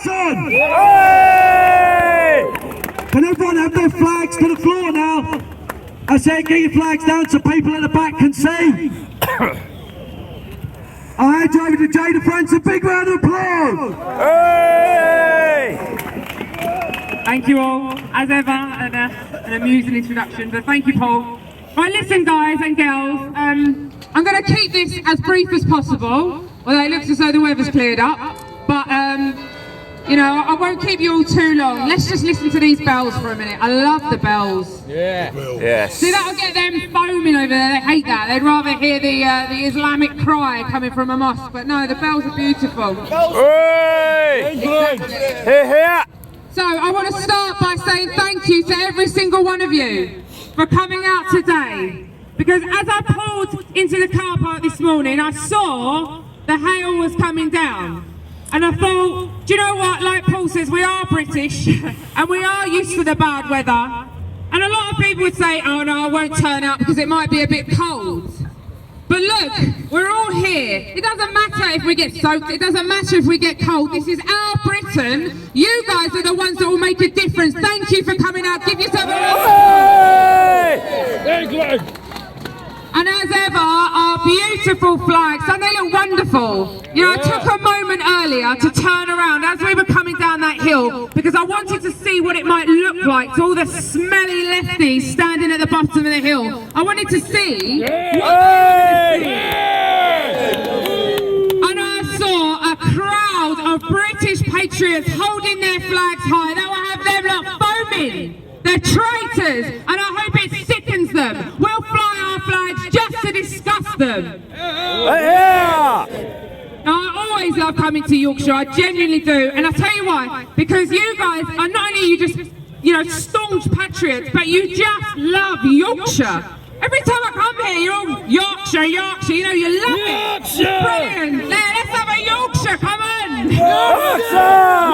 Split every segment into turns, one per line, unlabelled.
Son. Can everyone have their flags to the floor now? I say get your flags down so people at the back can see. I'll hand you over to Jayda, friends. A big round of applause.
Thank you all, as ever, an amusing introduction, but thank you, Paul. Right, listen, guys and girls, I'm going to keep this as brief as possible, although it looks as though the weather's cleared up, but, you know, I won't keep you all too long. Let's just listen to these bells for a minute. I love the bells.
Yeah. Yes.
See, that'll get them foaming over there. They hate that. They'd rather hear the Islamic cry coming from a mosque, but no, the bells are beautiful.
Hey! Here, here!
So I want to start by saying thank you to every single one of you for coming out today. Because as I pulled into the car park this morning, I saw the hail was coming down. And I thought, do you know what, like Paul says, we are British and we are used to the bad weather. And a lot of people would say, oh no, I won't turn up because it might be a bit cold. But look, we're all here. It doesn't matter if we get soaked, it doesn't matter if we get cold. This is our Britain. You guys are the ones that will make a difference. Thank you for coming out. Give yourself a
Thank you.
And as ever, our beautiful flags, and they look wonderful. You know, I took a moment earlier to turn around as we were coming down that hill because I wanted to see what it might look like to all the smelly lefties standing at the bottom of the hill. I wanted to see and I saw a crowd of British patriots holding their flags high. They will have them lot foaming. They're traitors, and I hope it sickens them. We'll fly our flags just to disgust them. Now, I always love coming to Yorkshire, I genuinely do, and I'll tell you why, because you guys are not only you just, you know, staunch patriots, but you just love Yorkshire. Every time I come here, you're all Yorkshire, Yorkshire, you know, you love it. Brilliant. Now, let's have a Yorkshire, come on.
Yorkshire!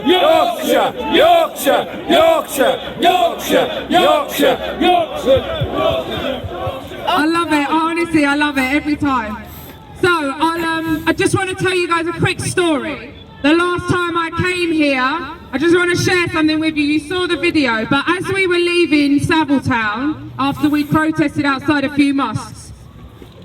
Yorkshire! Yorkshire! Yorkshire! Yorkshire! Yorkshire! Yorkshire!
I love it, honestly, I love it every time. So, I just want to tell you guys a quick story. The last time I came here, I just want to share something with you. You saw the video, but as we were leaving Savilletown, after we protested outside a few mosques,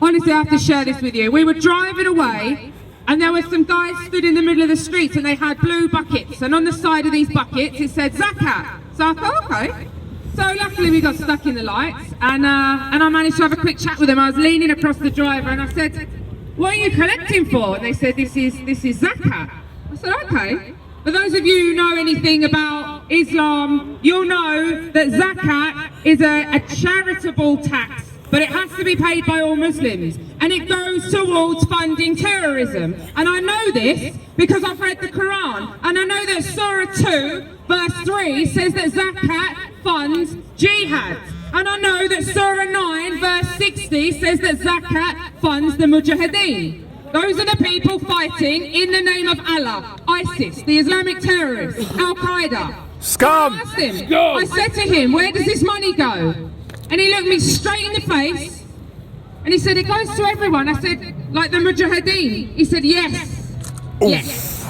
honestly, I have to share this with you. We were driving away, and there were some guys stood in the middle of the streets, and they had blue buckets, and on the side of these buckets, it said zakat. So I thought, okay. So luckily we got stuck in the lights, and I managed to have a quick chat with them. I was leaning across the driver, and I said, what are you collecting for? And they said, this is zakat. I said, okay. For those of you who know anything about Islam, you'll know that zakat is a charitable tax, but it has to be paid by all Muslims, and it goes towards funding terrorism. And I know this because I've read the Quran, and I know that Surah 2 verse 3 says that zakat funds jihad, and I know that Surah 9 verse 60 says that zakat funds the mujahideen. Those are the people fighting in the name of Allah, ISIS, the Islamic terrorists, Al-Qaeda.
Scum!
I asked him, I said to him, where does this money go? And he looked me straight in the face, and he said, it goes to everyone. I said, like the mujahideen? He said, yes. Oof. Yes.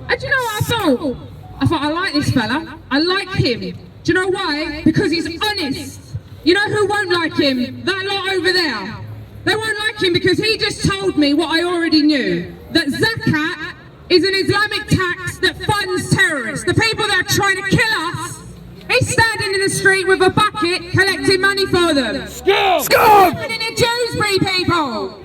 And do you know what I thought? I thought, I like this fella. I like him. Do you know why? Because he's honest. You know who won't like him? That lot over there. They won't like him because he just told me what I already knew. That zakat is an Islamic tax that funds terrorists. The people that are trying to kill us. He's standing in the street with a bucket collecting money for them.
Scum!
Scum! In the Dewsbury people.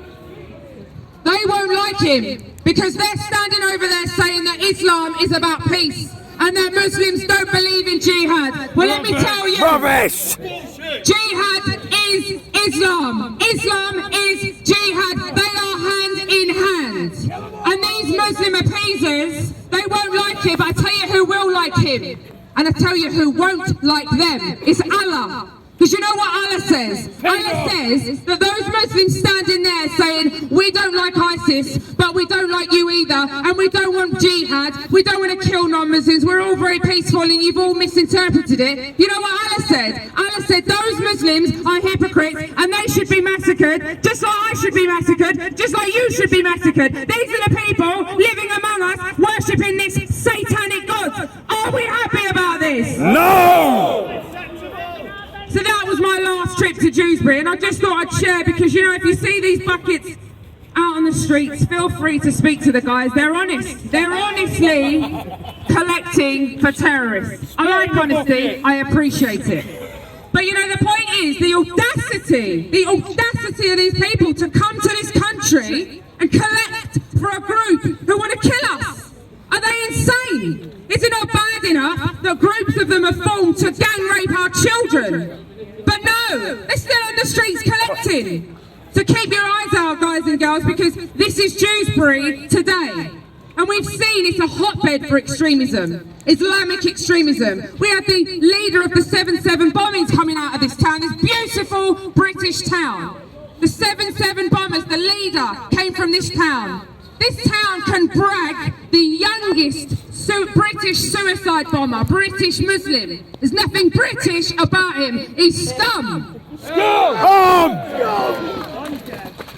They won't like him because they're standing over there saying that Islam is about peace and that Muslims don't believe in jihad. Well, let me tell you.
Rubbish!
Jihad is Islam. Islam is jihad. They are hand in hand. And these Muslim appeasers, they won't like him, but I tell you who will like him. And I tell you who won't like them. It's Allah. Because you know what Allah says? Allah says that those Muslims standing there saying, we don't like ISIS, but we don't like you either, and we don't want jihad, we don't want to kill non-Muslims, we're all very peaceful and you've all misinterpreted it. You know what Allah said? Allah said those Muslims are hypocrites and they should be massacred, just like I should be massacred, just like you should be massacred. These are the people living among us, worshipping this satanic God. Are we happy about this?
No!
So that was my last trip to Dewsbury, and I just thought I'd share, because you know, if you see these buckets out on the streets, feel free to speak to the guys. They're honest. They're honestly collecting for terrorists. I like honesty. I appreciate it. But you know, the point is the audacity of these people to come to this country and collect for a group who want to kill us. Are they insane? Is it not bad enough that groups of them are formed to gang rape our children? But no, they're still on the streets collecting. So keep your eyes out, guys and girls, because this is Dewsbury today. And we've seen it's a hotbed for extremism, Islamic extremism. We had the leader of the 7/7 bombings coming out of this town, this beautiful British town. The 7/7 bombers, the leader came from this town. This town can brag the youngest British suicide bomber, British Muslim. There's nothing British about him. He's scum.
Scum!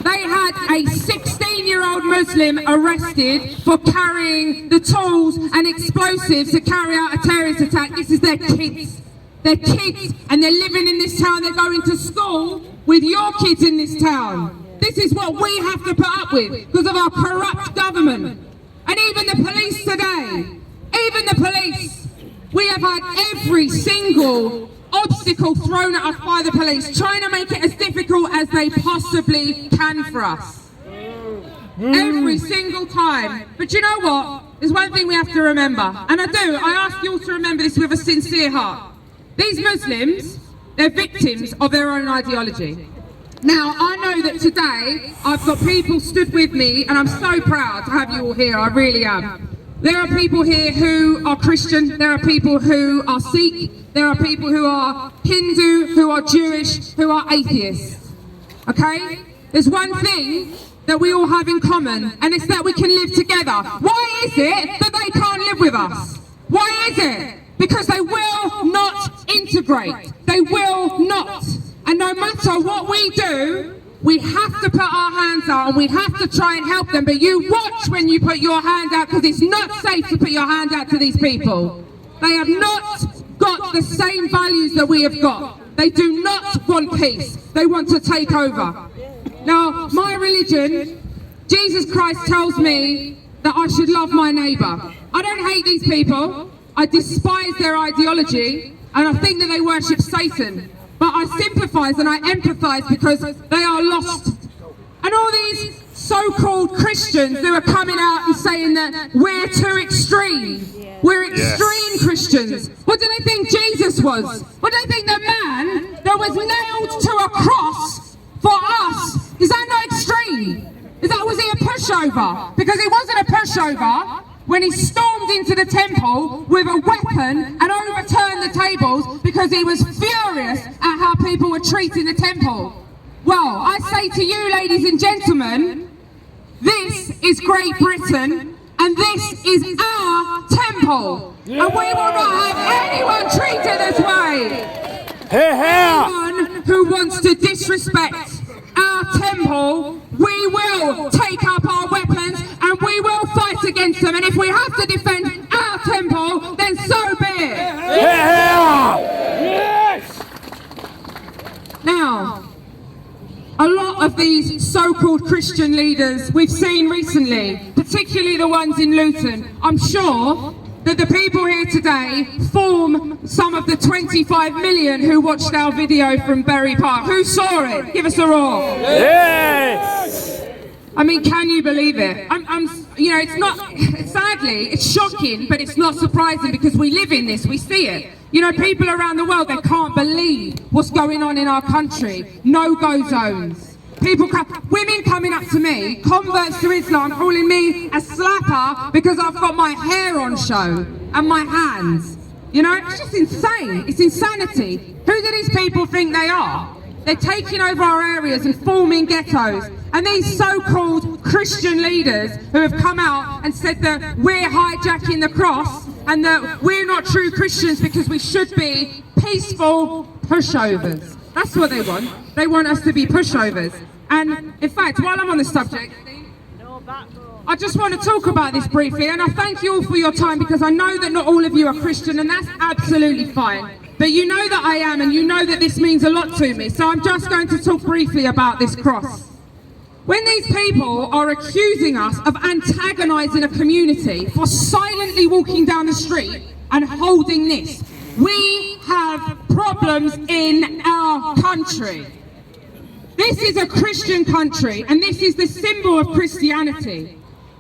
They had a 16-year-old Muslim arrested for carrying the tools and explosives to carry out a terrorist attack. This is their kids. They're kids and they're living in this town. They're going to school with your kids in this town. This is what we have to put up with because of our corrupt government. And even the police today, even the police, we have had every single obstacle thrown at us by the police, trying to make it as difficult as they possibly can for us. Every single time. But you know what? There's one thing we have to remember, and I ask you all to remember this with a sincere heart. These Muslims, they're victims of their own ideology. Now, I know that today I've got people stood with me, and I'm so proud to have you all here, I really am. There are people here who are Christian, there are people who are Sikh, there are people who are Hindu, who are Jewish, who are atheists. Okay? There's one thing that we all have in common, and it's that we can live together. Why is it that they can't live with us? Why is it? Because they will not integrate. They will not. And no matter what we do, we have to put our hands out and we have to try and help them. But you watch when you put your hand out, because it's not safe to put your hand out to these people. They have not got the same values that we have got. They do not want peace. They want to take over. Now, my religion, Jesus Christ tells me that I should love my neighbour. I don't hate these people. I despise their ideology and I think that they worship Satan. But I sympathise and I empathise because they are lost. And all these so-called Christians who are coming out and saying that we're too extreme. We're extreme Christians. What do they think Jesus was? What do they think the man that was nailed to a cross for us? Is that not extreme? Was he a pushover? Because he wasn't a pushover when he stormed into the temple with a weapon and overturned the tables because he was furious at how people were treating the temple. Well, I say to you, ladies and gentlemen, this is Great Britain and this is our temple. And we will not have anyone treated this way. Anyone who wants to disrespect our temple, we will take up our weapons and we will fight against them. And if we have to defend our temple, then so be it.
Yes!
Now, a lot of these so-called Christian leaders we've seen recently, particularly the ones in Luton, I'm sure that the people here today form some of the 25 million who watched our video from Bury Park. Who saw it? Give us a roar.
Yes!
I mean, can you believe it? You know, it's not, sadly, it's shocking, but it's not surprising because we live in this, we see it. You know, people around the world, they can't believe what's going on in our country. No-go zones. Women coming up to me, converts to Islam, calling me a slapper because I've got my hair on show and my hands. You know, it's just insane. It's insanity. Who do these people think they are? They're taking over our areas and forming ghettos. And these so-called Christian leaders who have come out and said that we're hijacking the cross and that we're not true Christians because we should be peaceful pushovers. That's what they want. They want us to be pushovers. And in fact, while I'm on the subject, I just want to talk about this briefly, and I thank you all for your time because I know that not all of you are Christian, and that's absolutely fine. But you know that I am, and you know that this means a lot to me. So I'm just going to talk briefly about this cross. When these people are accusing us of antagonising a community for silently walking down the street and holding this, we have problems in our country. This is a Christian country, and this is the symbol of Christianity.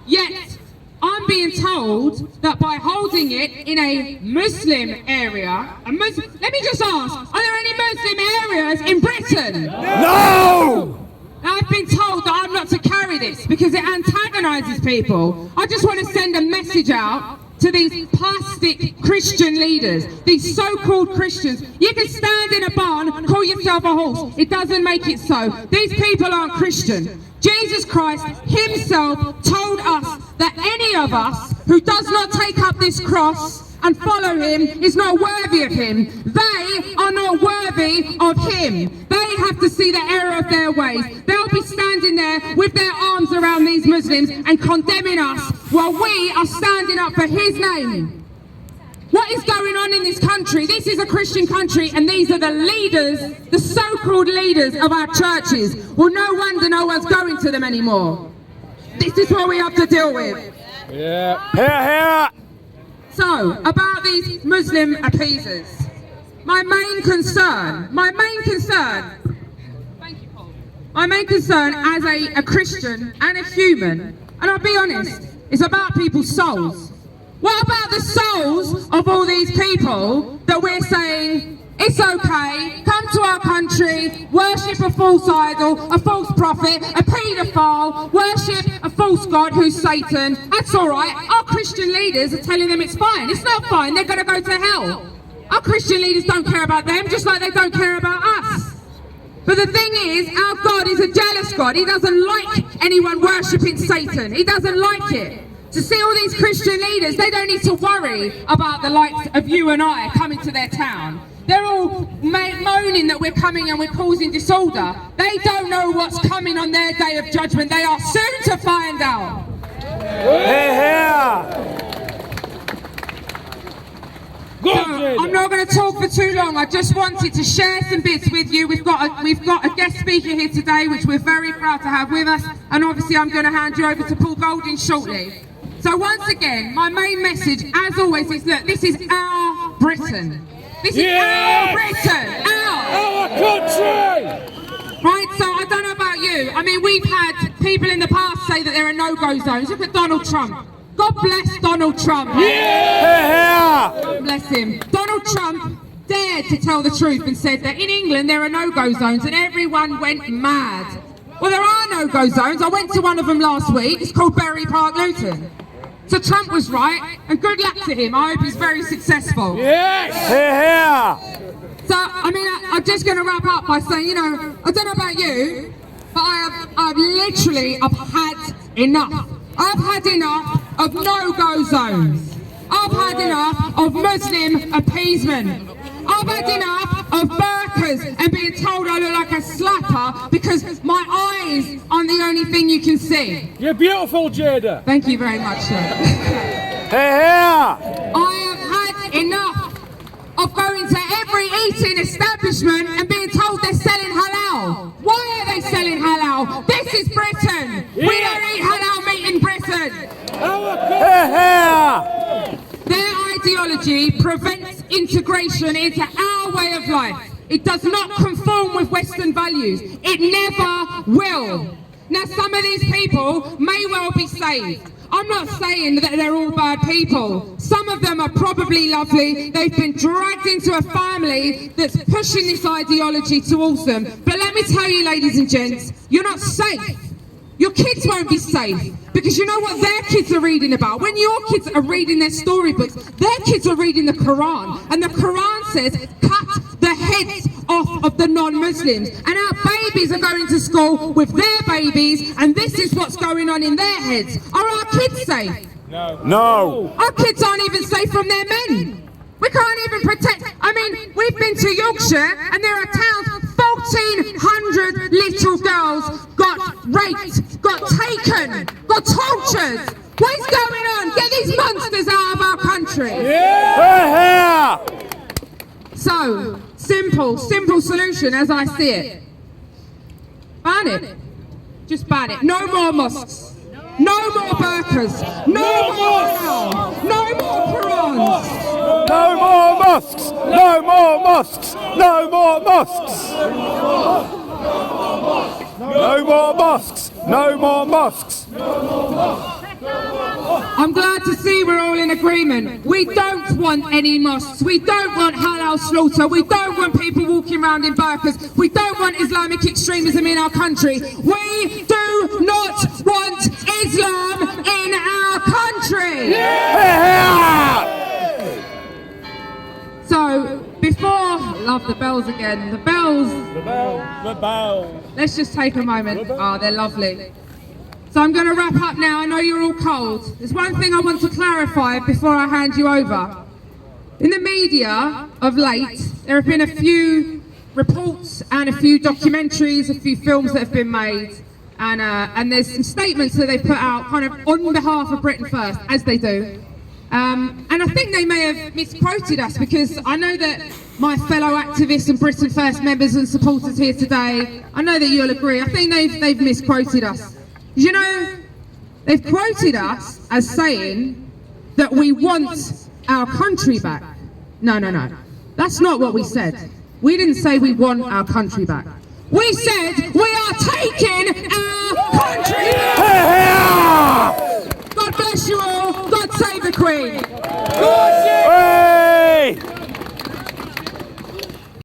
Yet, I'm being told that by holding it in a Muslim area, let me just ask, are there any Muslim areas in Britain?
No!
I've been told that I'm not to carry this because it antagonises people. I just want to send a message out to these plastic Christian leaders, these so-called Christians. You can stand in a barn, call yourself a horse. It doesn't make it so. These people aren't Christian. Jesus Christ himself told us that any of us who does not take up this cross and follow him is not worthy of him. They are not worthy of him. They have to see the error of their ways. They'll be standing there with their arms around these Muslims and condemning us while we are standing up for his name. What is going on in this country? This is a Christian country, and these are the leaders, the so-called leaders of our churches. Well, no wonder no one's going to them anymore. This is what we have to deal with.
Yeah. Here.
So, about these Muslim appeasers. My main concern, thank you, Paul. My main concern as a Christian and a human, and I'll be honest, is about people's souls. What about the souls of all these people that we're saying, it's okay, come to our country, worship a false idol, a false prophet, a paedophile, worship a false god who's Satan, that's alright. Our Christian leaders are telling them it's fine. It's not fine, they're going to go to hell. Our Christian leaders don't care about them, just like they don't care about us. But the thing is, our God is a jealous God. He doesn't like anyone worshipping Satan. He doesn't like it. To see all these Christian leaders, they don't need to worry about the likes of you and I coming to their town. They're all moaning that we're coming and we're causing disorder. They don't know what's coming on their day of judgment. They are soon to find out. So, I'm not going to talk for too long. I just wanted to share some bits with you. We've got a guest speaker here today, which we're very proud to have with us. And obviously I'm going to hand you over to Paul Golding shortly. So once again, my main message, as always, is that this is our Britain. This is our Britain,
Our country!
Right, so I don't know about you. I mean, we've had people in the past say that there are no-go zones. Look at Donald Trump. God bless Donald Trump. God bless him. Donald Trump dared to tell the truth and said that in England there are no-go zones, and everyone went mad. Well, there are no-go zones. I went to one of them last week. It's called Bury Park, Luton. So Trump was right, and good luck to him. I hope he's very successful. So, I mean, I'm just going to wrap up by saying, you know, I don't know about you, but I've literally had enough. I've had enough of no-go zones. I've had enough of Muslim appeasement. I've had enough of burqas and being told I look like a slapper because my eyes aren't the only thing you can see.
You're beautiful, Jayda.
Thank you very much, sir. I have had enough of going to every eating establishment and being told they're selling halal. Why are they selling halal? This is Britain. We don't eat halal meat in Britain. Their ideology prevents integration into our way of life. It does not conform with Western values. It never will. Now, some of these people may well be saved. I'm not saying that they're all bad people. Some of them are probably lovely. They've been dragged into a family that's pushing this ideology towards them. But let me tell you, ladies and gents, you're not safe. your kids won't be safe, because you know what their kids are reading about? When your kids are reading their storybooks, their kids are reading the Quran, and the Quran says, cut the heads off of the non-Muslims, and our babies are going to school with their babies, and this is what's going on in their heads. Are our kids safe?
No.
Our kids aren't even safe from their men. We can't even protect. I mean, we've been to Yorkshire, and there are towns, 1,400 little girls got raped, got taken, got tortured. What is going on? Get these monsters out of our country.
Yeah.
So, simple solution as I see it. Ban it. Just ban it. No more mosques. No more burqas. No more Quran. No more Qurans.
No more mosques. No more mosques. No more mosques. No more mosques. No more mosques.
I'm glad to see we're all in agreement. We don't want any mosques. We don't want halal slaughter. We don't want people walking around in burqas. We don't want Islamic extremism in our country. We do not want Islam in our country.
Yeah.
So, love the bells again. The bells.
The bell.
Let's just take a moment. Oh, they're lovely. So I'm going to wrap up now. I know you're all cold. There's one thing I want to clarify before I hand you over. In the media of late, there have been a few reports and a few documentaries, a few films that have been made, and there's some statements that they've put out kind of on behalf of Britain First, as they do. And I think they may have misquoted us, because I know that my fellow activists and Britain First members and supporters here today, I know that you'll agree, I think they've misquoted us. You know, they've quoted us as saying that we want our country back. No. That's not what we said. We didn't say we want our country back. We said we are taking our country back. God bless you all. God save the Queen.